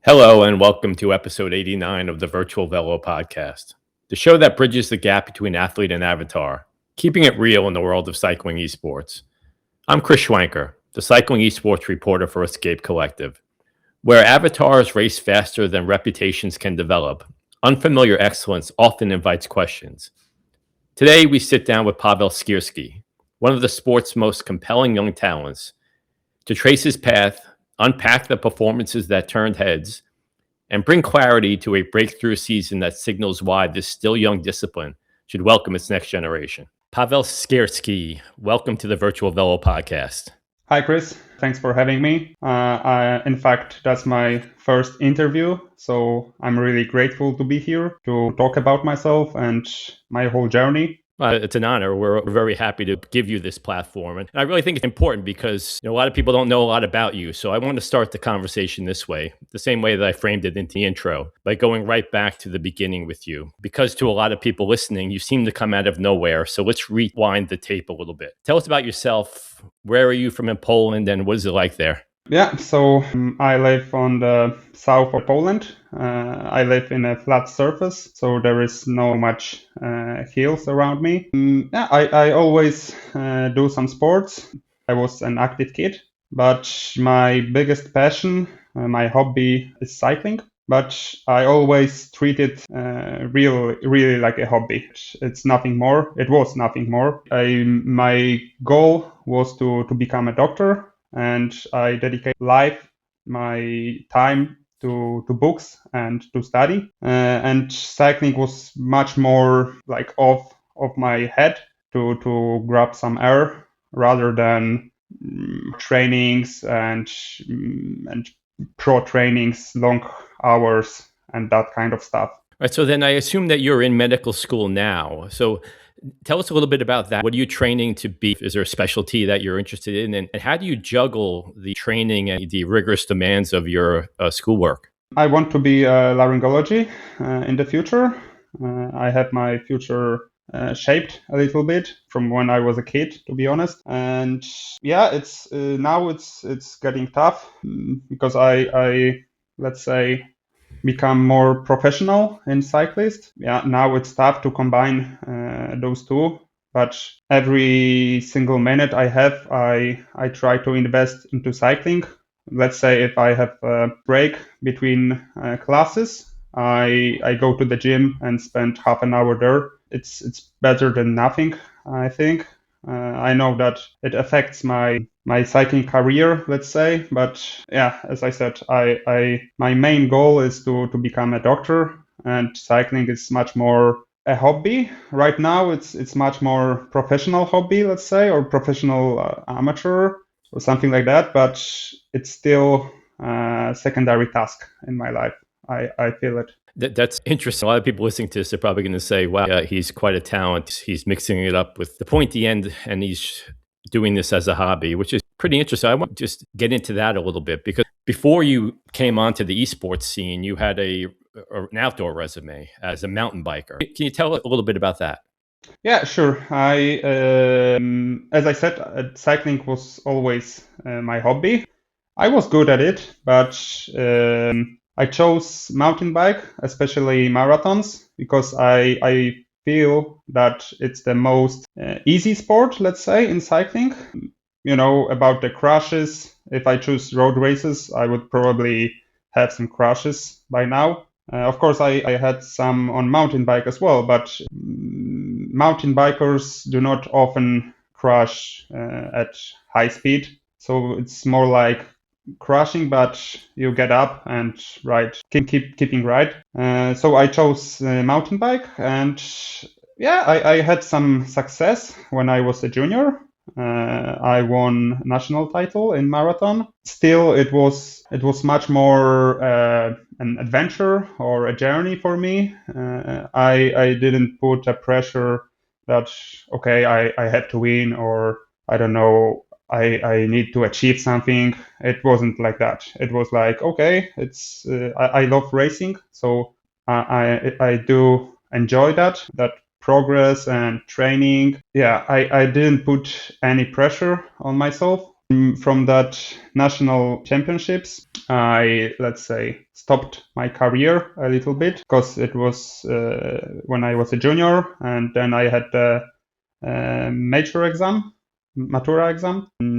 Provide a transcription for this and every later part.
Hello and welcome to episode 89 of the Virtual Velo Podcast, the show that bridges the gap between athlete and avatar, keeping it real in the world of cycling esports. I'm Chris Schwenker, the cycling esports reporter for Escape Collective. Where avatars race faster than reputations can develop, unfamiliar excellence often invites questions. Today we sit down with Paweł Ścierski, one of the sport's most compelling young talents, to trace his path, unpack the performances that turned heads, and bring clarity to a breakthrough season that signals why this still young discipline should welcome its next generation. Paweł Ścierski, welcome to the Virtual Velo Podcast. Hi, Chris. Thanks for having me. In fact, that's my first interview, so I'm really grateful to be here to talk about myself and my whole journey. It's an honor. We're very happy to give you this platform. And I really think it's important because a lot of people don't know a lot about you. So I want to start the conversation this way, the same way that I framed it in the intro, by going right back to the beginning with you. Because to a lot of people listening, you seem to come out of nowhere. So let's rewind the tape a little bit. Tell us about yourself. Where are you from in Poland and what is it like there? Yeah, so I live on the south of Poland. I live in a flat surface, so there is no much hills around me. I always do some sports. I was an active kid, but my biggest passion, my hobby is cycling. But I always treat it really like a hobby. It's nothing more. It was nothing more. My goal was to become a doctor. And I dedicate my time to books and to study. And cycling was much more like off my head to grab some air rather than trainings and pro trainings, long hours, and that kind of stuff. Right. So then I assume that you're in medical school now. So tell us a little bit about that. What are you training to be? Is there a specialty that you're interested in? And how do you juggle the training and the rigorous demands of your schoolwork? I want to be laryngology in the future. I have my future shaped a little bit from when I was a kid, to be honest. And yeah, it's now it's getting tough because I let's say become more professional in cyclist. Yeah, now it's tough to combine those two, but every single minute I have, I try to invest into cycling. Let's say if I have a break between classes, I go to the gym and spend half an hour there. It's better than nothing, I think. I know that it affects my cycling career, let's say, but yeah, as I said, my main goal is to become a doctor, and cycling is much more a hobby. Right now, it's much more professional hobby, let's say, or professional amateur or something like that, but it's still a secondary task in my life. I feel it. That's interesting. A lot of people listening to this are probably going to say, wow, he's quite a talent. He's mixing it up with the pointy end and he's doing this as a hobby, which is pretty interesting. I want to just get into that a little bit because before you came onto the esports scene, you had an outdoor resume as a mountain biker. Can you tell a little bit about that? Yeah, sure. As I said, cycling was always my hobby. I was good at it, but I chose mountain bike, especially marathons, because I feel that it's the most easy sport, let's say, in cycling. You know, about the crashes. If I choose road races, I would probably have some crashes by now. Of course, I had some on mountain bike as well, but mountain bikers do not often crash at high speed. So it's more like crashing, but you get up and keeping right. So I chose mountain bike, and yeah, I had some success when I was a junior. I won national title in marathon. Still, it was much more an adventure or a journey for me. I didn't put a pressure that okay, I had to win, or I don't know, I need to achieve something. It wasn't like that. It was like, okay, it's I love racing, so I do enjoy that progress and training. Yeah, I didn't put any pressure on myself. From that national championships, I, let's say, stopped my career a little bit because it was when I was a junior, and then I had the matura exam.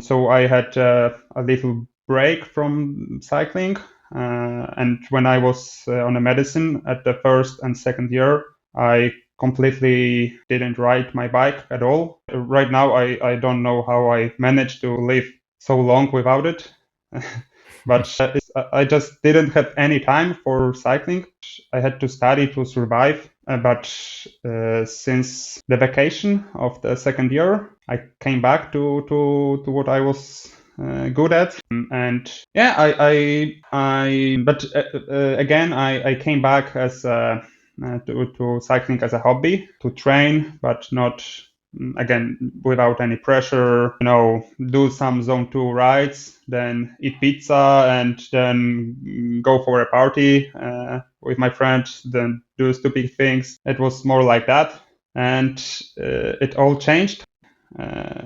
So I had a little break from cycling. And when I was on a medicine at the first and second year, I completely didn't ride my bike at all. Right now, I don't know how I managed to live so long without it. But I just didn't have any time for cycling. I had to study to survive. But since the vacation of the second year, I came back to what I was good at. And yeah, again, I came back as to cycling as a hobby, to train, but not again without any pressure. Do some zone 2 rides, then eat pizza, and then go for a party with my friends, then do stupid things. It was more like that, and it all changed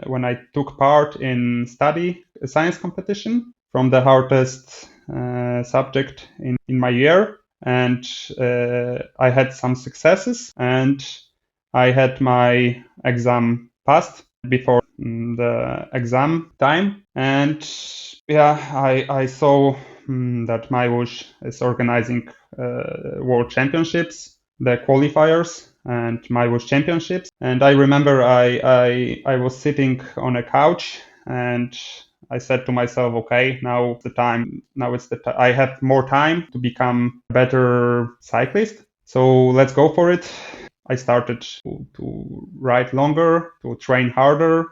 when I took part in a science competition from the hardest subject in my year. And I had some successes, and I had my exam passed before the exam time. And yeah, I saw that Majus is organizing world championships, the qualifiers, and Majus championships. And I remember I was sitting on a couch, and I said to myself, okay, now it's the time. I have more time to become a better cyclist. So let's go for it. I started to ride longer, to train harder,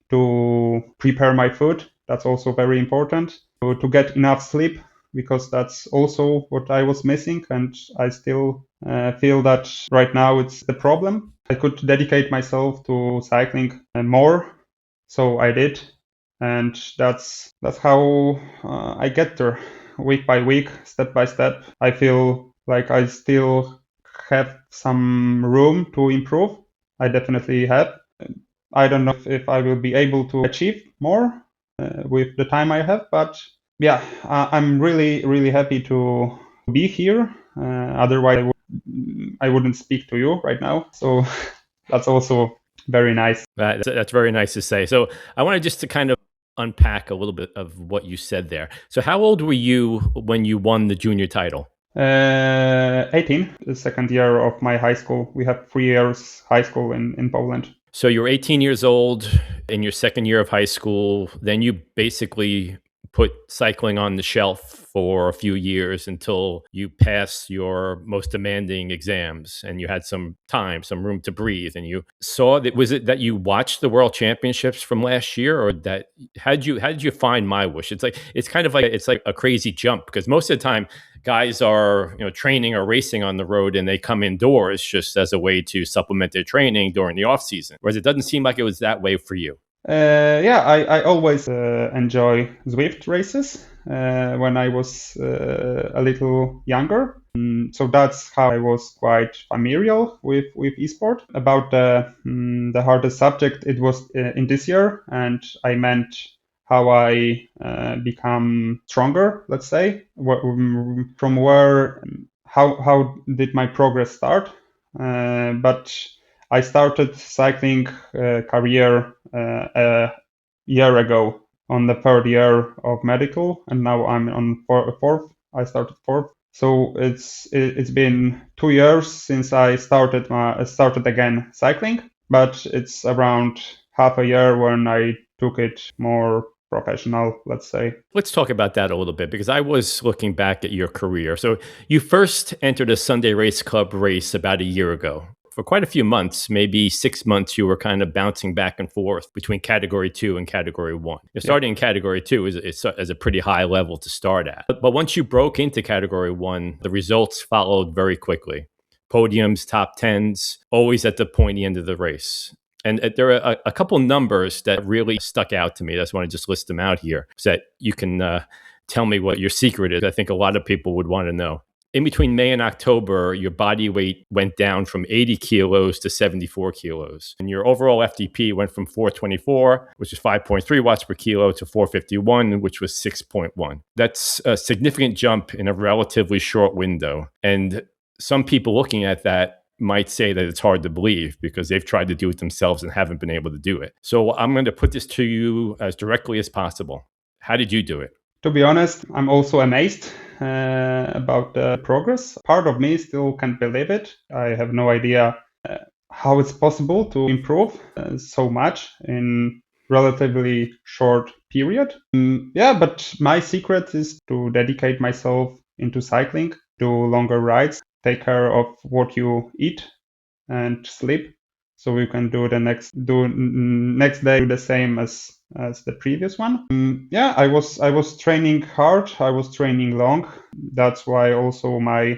to prepare my food. That's also very important. To get enough sleep, because that's also what I was missing. And I still feel that right now it's the problem. I could dedicate myself to cycling more. So I did. And that's how I get there, week by week, step by step. I feel like I still have some room to improve. I definitely have. I don't know if I will be able to achieve more with the time I have, but yeah, I'm really, really happy to be here. Otherwise, I wouldn't speak to you right now. So that's also very nice. That's very nice to say. So I wanted just to kind of unpack a little bit of what you said there. So how old were you when you won the junior title? 18, the second year of my high school. We have 3 years high school in Poland. So you're 18 years old in your second year of high school. Then you basically put cycling on the shelf for a few years until you pass your most demanding exams and you had some time, some room to breathe. And you saw that, was it that you watched the world championships from last year, or that how did you find Majus? It's kind of like a crazy jump, because most of the time guys are training or racing on the road and they come indoors just as a way to supplement their training during the off season. Whereas it doesn't seem like it was that way for you. I always enjoy Zwift races when I was a little younger. So that's how I was quite familiar with esport. About the hardest subject, it was in this year, and I meant how I become stronger, let's say. From where, how did my progress start? But I started cycling career a year ago on the third year of medical, and now I'm on fourth. I started fourth, so it's been 2 years since I started again cycling, but it's around half a year when I took it more professional, let's say. Let's talk about that a little bit, because I was looking back at your career. So you first entered a Sunday Race Club race about a year ago. For quite a few months, maybe 6 months, you were kind of bouncing back and forth between Category 2 and Category 1. You're starting in Category 2 is a pretty high level to start at. But once you broke into Category 1, the results followed very quickly. Podiums, top 10s, always at the pointy end of the race. And there are a couple numbers that really stuck out to me. I just want to just list them out here so that you can tell me what your secret is. I think a lot of people would want to know. in between May and October, your body weight went down from 80 kilos to 74 kilos. And your overall FTP went from 424, which is 5.3 watts per kilo, to 451, which was 6.1. That's a significant jump in a relatively short window. And some people looking at that might say that it's hard to believe because they've tried to do it themselves and haven't been able to do it. So I'm going to put this to you as directly as possible. How did you do it? To be honest, I'm also amazed about the progress. Part of me still can't believe it. I have no idea how it's possible to improve so much in relatively short period. But my secret is to dedicate myself into cycling, do longer rides, take care of what you eat and sleep, so you can do next day the same as the previous one. I was training hard. I was training long. That's why also my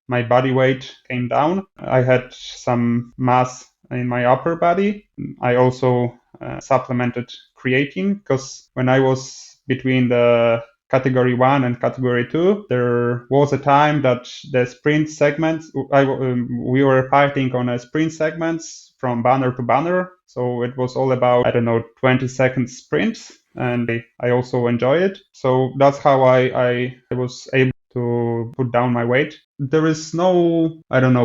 body weight came down. I had some mass in my upper body. I also supplemented creatine because when I was between the category 1 and category 2, there was a time that the sprint segments, we were fighting on a sprint segments from banner to banner. So it was all about, 20-second sprints, and I also enjoy it. So that's how I was able to put down my weight. There is no,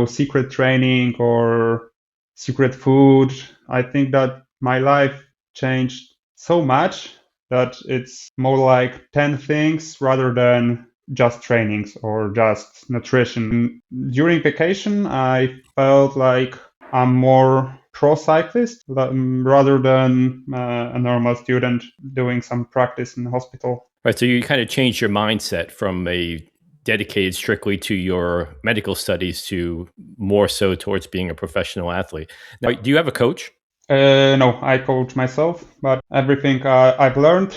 secret training or secret food. I think that my life changed so much that it's more like 10 things rather than just trainings or just nutrition. During vacation, I felt like I'm more pro cyclist rather than a normal student doing some practice in the hospital. Right. So you kind of changed your mindset from a dedicated strictly to your medical studies to more so towards being a professional athlete. Now, do you have a coach? No, I coach myself, but everything I've learned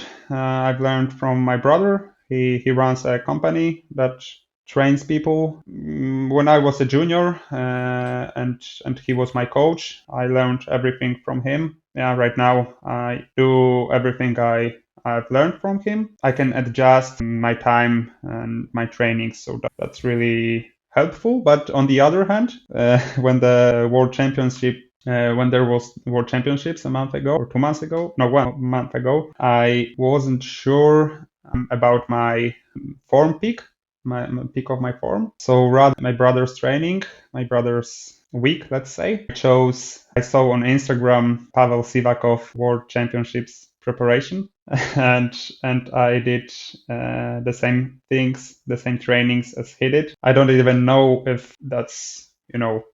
from my brother. He runs a company that trains people. When I was a junior and he was my coach, I learned everything from him. Yeah, right now I do everything I've learned from him. I can adjust my time and my training, so that's really helpful. But on the other hand, when the World Championship when there was World Championships a month ago or 2 months ago, no, 1 month ago, I wasn't sure about my form peak, my peak of my form. So rather my brother's training, my brother's week, let's say, I saw on Instagram Paweł Sivakov World Championships preparation, and I did the same things, the same trainings as he did. I don't even know if that's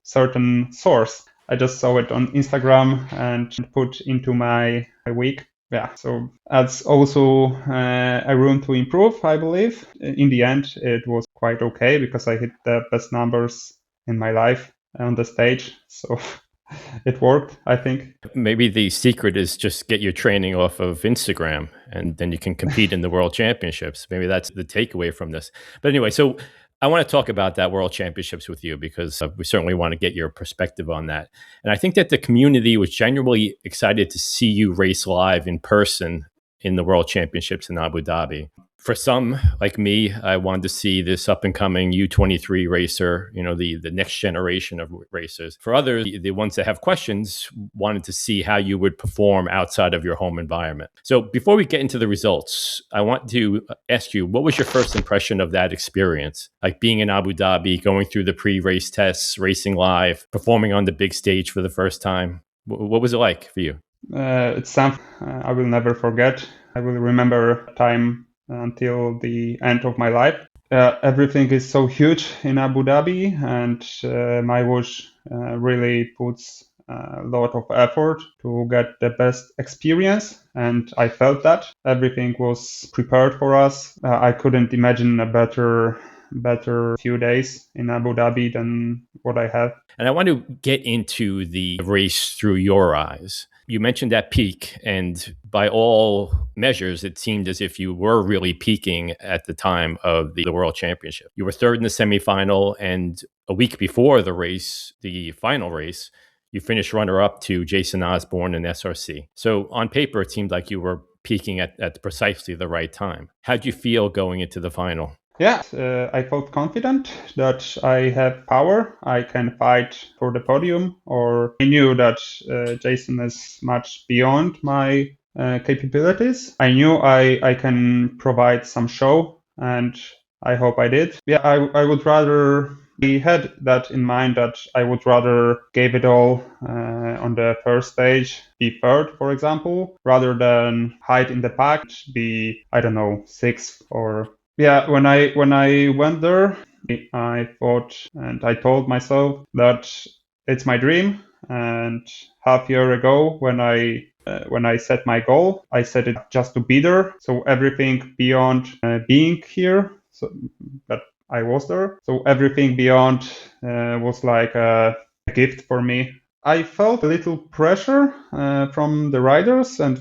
certain source. I just saw it on Instagram and put into my week. Yeah, so that's also a room to improve, I believe. In the end, it was quite okay because I hit the best numbers in my life on the stage. So it worked, I think. Maybe the secret is just get your training off of Instagram and then you can compete in the World Championships. Maybe that's the takeaway from this. But anyway, so I want to talk about that World Championships with you because we certainly want to get your perspective on that. And I think that the community was genuinely excited to see you race live in person in the World Championships in Abu Dhabi. For some, like me, I wanted to see this up and coming U23 racer, the next generation of racers. For others, the ones that have questions wanted to see how you would perform outside of your home environment. So before we get into the results, I want to ask you, what was your first impression of that experience? Like being in Abu Dhabi, going through the pre-race tests, racing live, performing on the big stage for the first time. What was it like for you? It's something I will never forget. I will remember time until the end of my life. Everything is so huge in Abu Dhabi, and my watch really puts a lot of effort to get the best experience, and I felt that everything was prepared for us. I couldn't imagine a better few days in Abu Dhabi than what I have. And I want to get into the race through your eyes. You mentioned that peak, and by all measures, it seemed as if you were really peaking at the time of the World Championship. You were third in the semifinal, and a week before the race, the final race, you finished runner-up to Jason Osborne in SRC. So on paper, it seemed like you were peaking at precisely the right time. How'd you feel going into the final? I felt confident that I have power. I can fight for the podium, or I knew that Jason is much beyond my capabilities. I knew I can provide some show, and I hope I did. I would rather. We had that in mind that I would rather give it all on the first stage, be third, for example, rather than hide in the pack, be, I don't know, sixth or when I went there, I thought and I told myself that it's my dream. And half year ago, when I set my goal, I set it just to be there. So everything beyond being here, so that I was there. So everything beyond was like a gift for me. I felt a little pressure from the riders and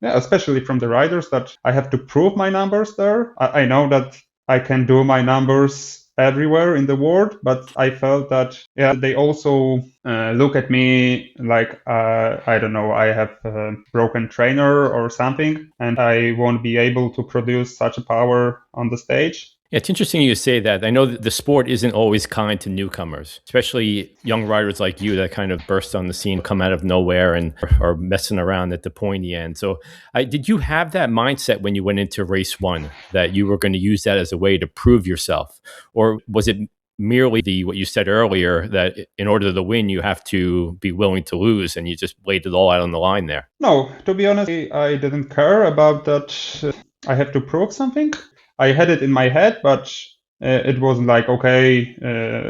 especially from the riders that I have to prove my numbers there. I know that I can do my numbers everywhere in the world, but I felt that they also look at me like I don't know, I have a broken trainer or something, and I won't be able to produce such a power on the stage. Yeah, it's interesting you say that. I know that the sport isn't always kind to newcomers, especially young riders like you that kind of burst on the scene, come out of nowhere, and are messing around at the pointy end. So, did you have that mindset when you went into race one that you were going to use that as a way to prove yourself, or was it merely what you said earlier that in order to win you have to be willing to lose, and you just laid it all out on the line there? No, to be honest, I didn't care about that. I have to prove something. I had it in my head, but it wasn't like, okay,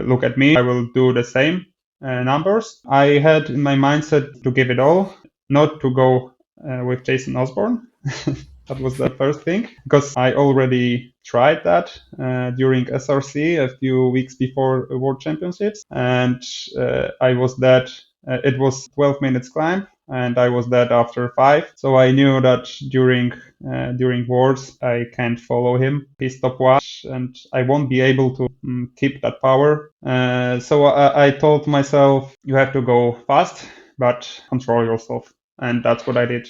look at me, I will do the same numbers. I had in my mindset to give it all, not to go with Jason Osborne. That was the first thing, because I already tried that during SRC a few weeks before World Championships, and I was dead. It was 12 minutes climb, and I was dead after 5. So I knew that during Worlds I can't follow him. He's top 1, and I won't be able to keep that power. So I told myself, you have to go fast, but control yourself, and that's what I did.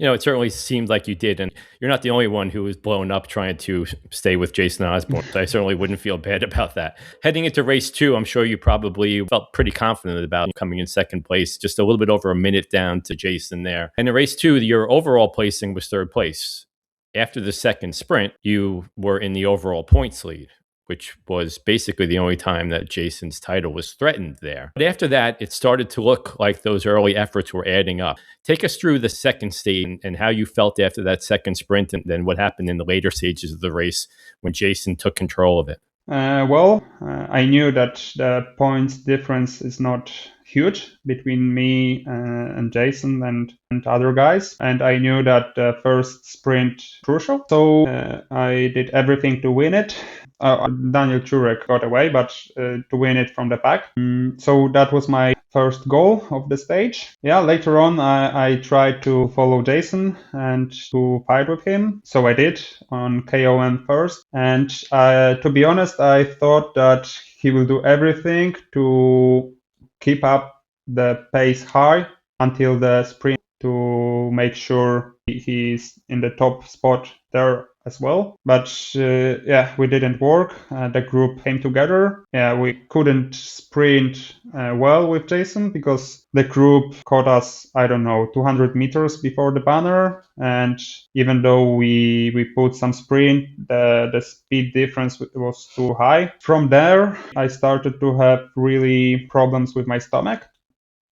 It certainly seemed like you did. And you're not the only one who was blown up trying to stay with Jason Osborne. So I certainly wouldn't feel bad about that. Heading into race 2, I'm sure you probably felt pretty confident about coming in second place, just a little bit over a minute down to Jason there. And in race 2, your overall placing was third place. After the second sprint, you were in the overall points lead, which was basically the only time that Jason's title was threatened there. But after that, it started to look like those early efforts were adding up. Take us through the second stage and how you felt after that second sprint, and then what happened in the later stages of the race when Jason took control of it. I knew that the points difference is not huge between me and Jason and other guys, and I knew that the first sprint crucial. So I did everything to win it. Daniel Turek got away, but to win it from the pack. So that was my first goal of the stage. Later on, I tried to follow Jason and to fight with him. So I did on KOM first. And to be honest, I thought that he will do everything to keep up the pace high until the sprint to make sure he's in the top spot there as well. But we didn't work. The group came together. We couldn't sprint well with Jason because the group caught us, 200 meters before the banner. And even though we put some sprint, the speed difference was too high. From there, I started to have really problems with my stomach.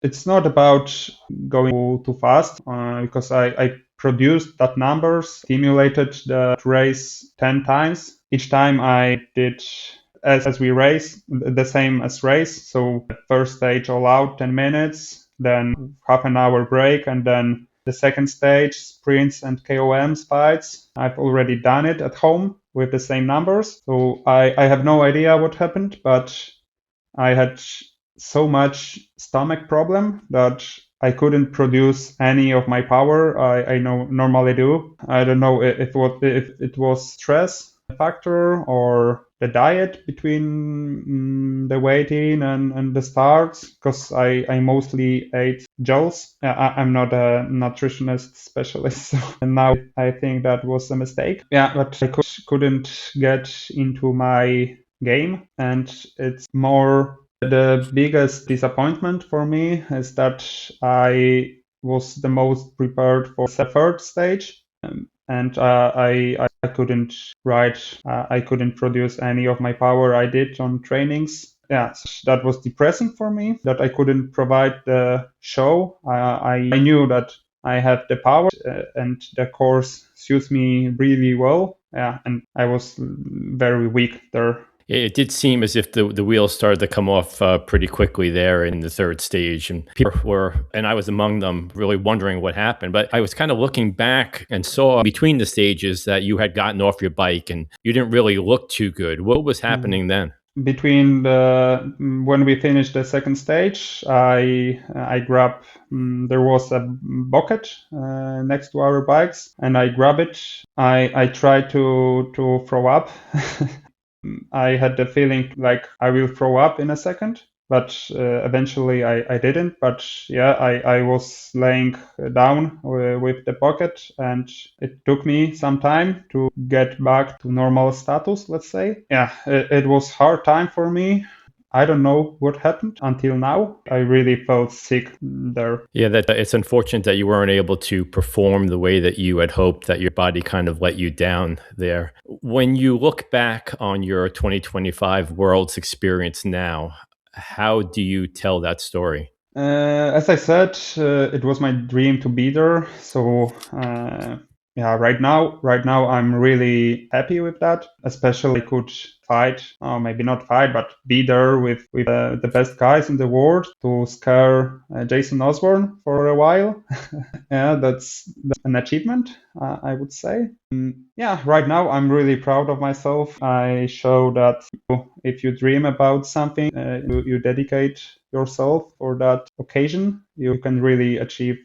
It's not about going too fast because I produced that numbers, simulated the race 10 times. Each time I did as we race, the same as race. So first stage all out 10 minutes, then half an hour break, and then the second stage, sprints and KOMs fights. I've already done it at home with the same numbers. So I have no idea what happened, but I had so much stomach problem that I couldn't produce any of my power I normally do. I don't know if it was stress factor or the diet between the weighting and the starts, because I mostly ate gels. I'm not a nutritionist specialist, so and now I think that was a mistake. Yeah, but I couldn't get into my game, and it's more the biggest disappointment for me is that I was the most prepared for the third stage, and I couldn't ride. I couldn't produce any of my power I did on trainings. Yeah, so that was depressing for me that I couldn't provide the show. I knew that I have the power and the course suits me really well. Yeah, and I was very weak there. It did seem as if the wheels started to come off pretty quickly there in the third stage, and people were, and I was among them, really wondering what happened. But I was kind of looking back and saw between the stages that you had gotten off your bike and you didn't really look too good. What was happening then? Between when we finished the second stage, I grabbed. There was a bucket next to our bikes, and I grabbed it. I tried to throw up. I had the feeling like I will throw up in a second, but eventually I didn't. But yeah, I was laying down with the bucket, and it took me some time to get back to normal status, let's say. Yeah, it was hard time for me. I don't know what happened until now. I really felt sick there. Yeah, that it's unfortunate that you weren't able to perform the way that you had hoped, that your body kind of let you down there. When you look back on your 2025 Worlds experience now, how do you tell that story? As I said, it was my dream to be there. So yeah, right now I'm really happy with that. Especially I could fight, maybe not fight, but be there with the best guys in the world to scare Jason Osborne for a while. Yeah, that's an achievement, I would say. Yeah, right now I'm really proud of myself. I show that if you dream about something, you dedicate yourself for that occasion, you can really achieve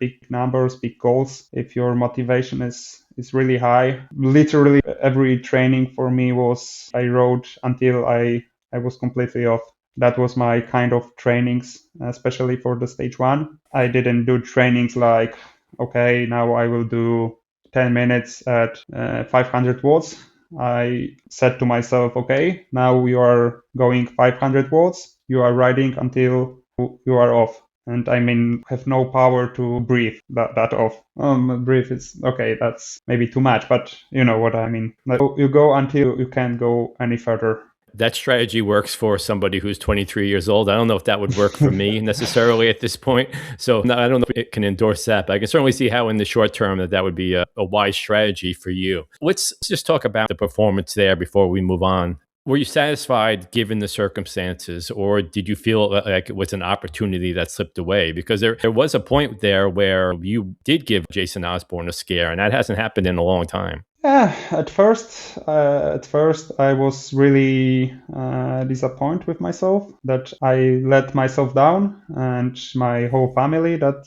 big numbers, big goals if your motivation is really high. Literally every training for me was I rode until I was completely off. That was my kind of trainings, especially for the stage one. I didn't do trainings like, okay, now I will do 10 minutes at 500 watts. I said to myself, okay, now you are going 500 watts. You are riding until you are off. And I mean, have no power to breathe that off. Breathe is okay. That's maybe too much, but you know what I mean. Like, you go until you can't go any further. That strategy works for somebody who's 23 years old. I don't know if that would work for me necessarily at this point. So I don't know if it can endorse that, but I can certainly see how in the short term that would be a wise strategy for you. Let's just talk about the performance there before we move on. Were you satisfied given the circumstances, or did you feel like it was an opportunity that slipped away? Because there was a point there where you did give Jason Osborne a scare, and that hasn't happened in a long time. Yeah, at first I was really disappointed with myself that I let myself down and my whole family that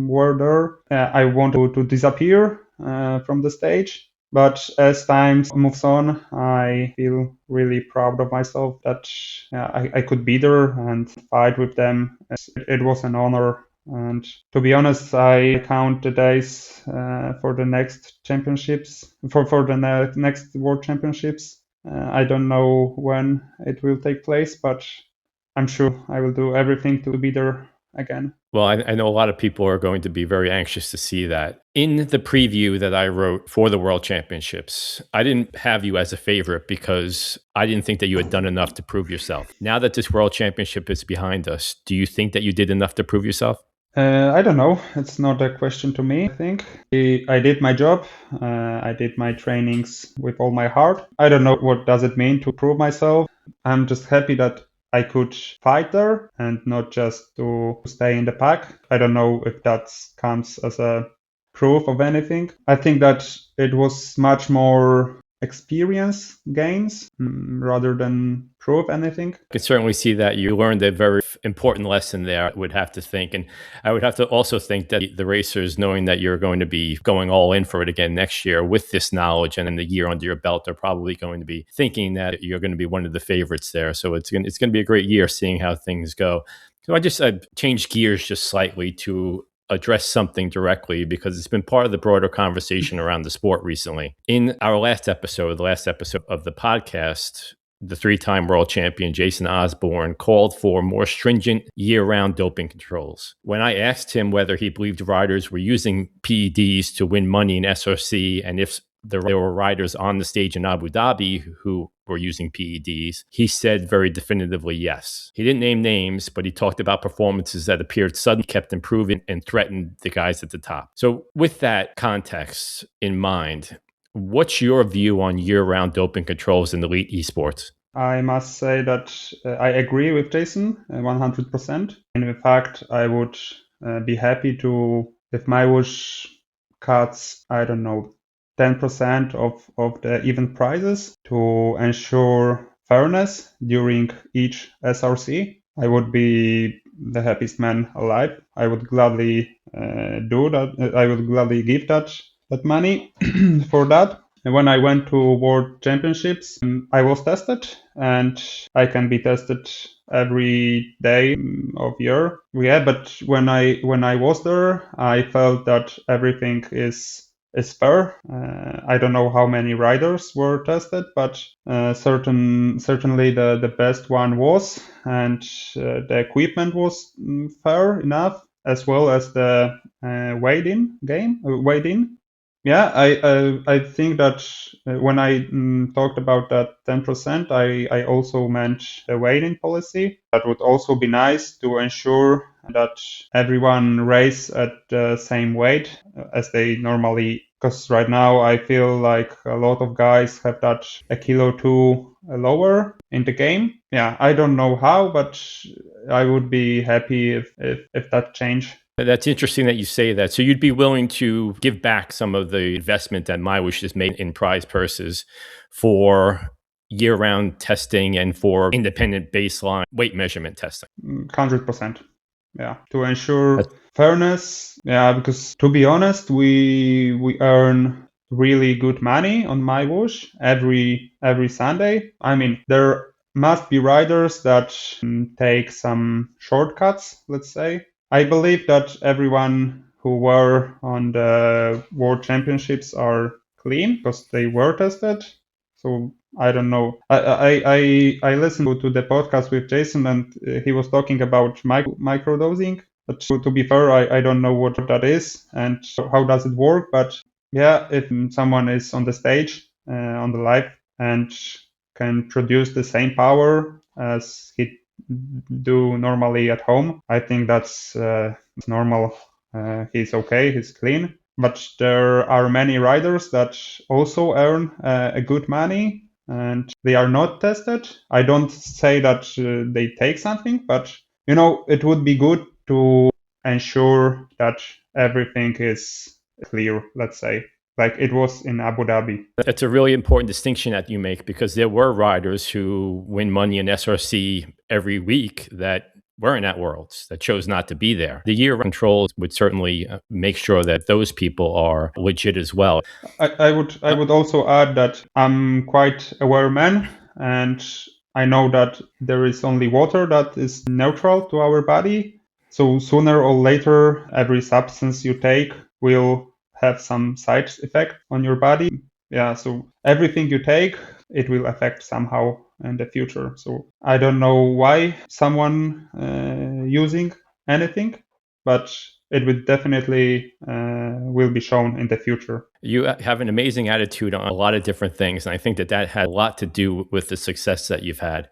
were there. I wanted to disappear from the stage. But as time moves on, I feel really proud of myself that I could be there and fight with them. It was an honor. And to be honest, I count the days for the next championships, for the next World Championships. I don't know when it will take place, but I'm sure I will do everything to be there again. Well, I know a lot of people are going to be very anxious to see that. In the preview that I wrote for the World Championships, I didn't have you as a favorite because I didn't think that you had done enough to prove yourself. Now that this World Championship is behind us, do you think that you did enough to prove yourself? I don't know. It's not a question to me, I think. I did my job. I did my trainings with all my heart. I don't know what does it mean to prove myself. I'm just happy that I could fight there and not just to stay in the pack. I don't know if that comes as a proof of anything. I think that it was much more experience gains rather than prove anything. I can certainly see that you learned a very important lesson there, I would have to think. And I would have to also think that the racers, knowing that you're going to be going all in for it again next year with this knowledge and then the year under your belt, are probably going to be thinking that you're going to be one of the favorites there. So it's going to be a great year seeing how things go. So I changed gears just slightly to address something directly because it's been part of the broader conversation around the sport recently. In our last episode of the podcast, the 3-time world champion Jason Osborne called for more stringent year-round doping controls. When I asked him whether he believed riders were using PEDs to win money in SRC and if there were riders on the stage in Abu Dhabi who were using PEDs, he said very definitively yes. He didn't name names, but he talked about performances that appeared suddenly kept improving and threatened the guys at the top. So with that context in mind, what's your view on year-round doping controls in elite esports? I must say that I agree with Jason 100%. And in fact, I would be happy to, if my WUSH cuts, 10% of the event prizes to ensure fairness during each SRC. I would be the happiest man alive. I would gladly do that. I would gladly give that money for that. And when I went to World Championships, I was tested, and I can be tested every day of year. Yeah, but when I was there, I felt that everything is fair. I don't know how many riders were tested, but certainly the best one was, and the equipment was fair enough, as well as the weigh-in. Yeah, I think that when I talked about that 10%, I also meant a weigh-in policy. That would also be nice to ensure that everyone race at the same weight as they normally. Because right now I feel like a lot of guys have that a kilo too lower in the game. Yeah, I don't know how, but I would be happy if that changed. That's interesting that you say that. So you'd be willing to give back some of the investment that MyWush has made in prize purses for year-round testing and for independent baseline weight measurement testing? 100%. Yeah, to ensure fairness. Yeah, because to be honest, we earn really good money on MyWush every Sunday. I mean, there must be riders that take some shortcuts, let's say. I believe that everyone who were on the World Championships are clean because they were tested. So I don't know. I listened to the podcast with Jason, and he was talking about microdosing. But to be fair, I don't know what that is and how does it work. But yeah, if someone is on the stage, on the live, and can produce the same power as he do normally at home, I think that's normal. He's okay, he's clean. But there are many riders that also earn a good money and they are not tested. I don't say that they take something, but it would be good to ensure that everything is clear, let's say, like it was in Abu Dhabi. That's a really important distinction that you make, because there were riders who win money in SRC every week that weren't at Worlds, that chose not to be there. The year controls would certainly make sure that those people are legit as well. I would also add that I'm quite aware man, and I know that there is only water that is neutral to our body. So sooner or later, every substance you take will have some side effect on your body. Yeah, so everything you take, it will affect somehow in the future. So I don't know why someone using anything, but it would definitely will be shown in the future. You have an amazing attitude on a lot of different things, and I think that had a lot to do with the success that you've had.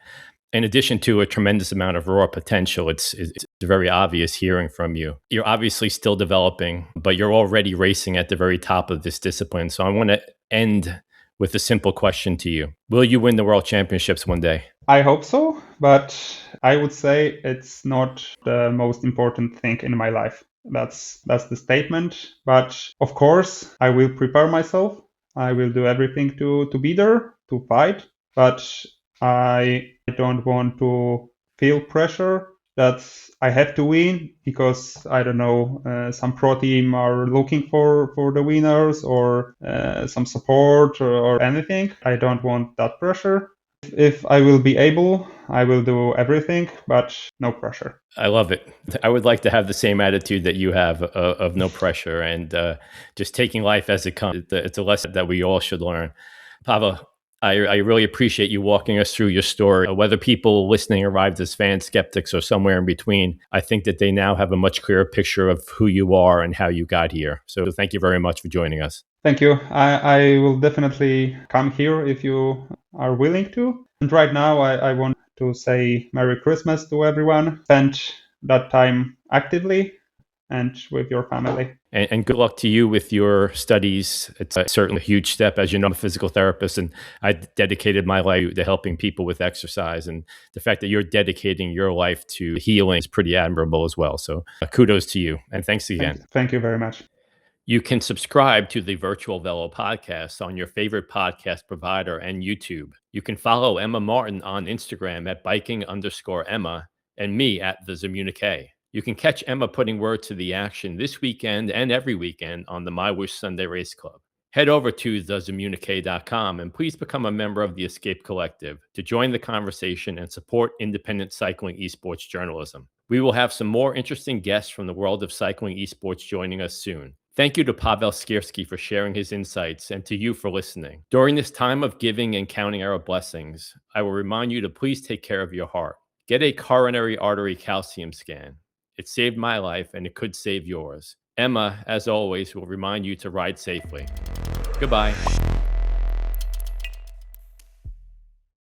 In addition to a tremendous amount of raw potential, it's very obvious hearing from you. You're obviously still developing, but you're already racing at the very top of this discipline. So I want to end with a simple question to you. Will you win the World Championships one day? I hope so, but I would say it's not the most important thing in my life. That's the statement. But of course, I will prepare myself. I will do everything to be there, to fight, but I don't want to feel pressure that I have to win because, I don't know, some pro team are looking for the winners or some support or anything. I don't want that pressure. If I will be able, I will do everything, but no pressure. I love it. I would like to have the same attitude that you have of no pressure and just taking life as it comes. It's a lesson that we all should learn. Paweł, I really appreciate you walking us through your story. Whether people listening arrived as fans, skeptics, or somewhere in between, I think that they now have a much clearer picture of who you are and how you got here. So thank you very much for joining us. Thank you. I will definitely come here if you are willing to. And right now, I want to say Merry Christmas to everyone. Spend that time actively and with your family. And good luck to you with your studies. It's certainly a huge step. As you know, I'm a physical therapist, and I dedicated my life to helping people with exercise. And the fact that you're dedicating your life to healing is pretty admirable as well. So kudos to you. And thanks again. Thank you very much. You can subscribe to the Virtual Velo Podcast on your favorite podcast provider and YouTube. You can follow Emma Martin on Instagram at biking_Emma and me at the Zamunique. You can catch Emma putting word to the action this weekend and every weekend on the My Wish Sunday Race Club. Head over to thezamunique.com and please become a member of the Escape Collective to join the conversation and support independent cycling esports journalism. We will have some more interesting guests from the world of cycling esports joining us soon. Thank you to Paweł Ścierski for sharing his insights and to you for listening. During this time of giving and counting our blessings, I will remind you to please take care of your heart. Get a coronary artery calcium scan. It saved my life and it could save yours. Emma, as always, will remind you to ride safely. Goodbye.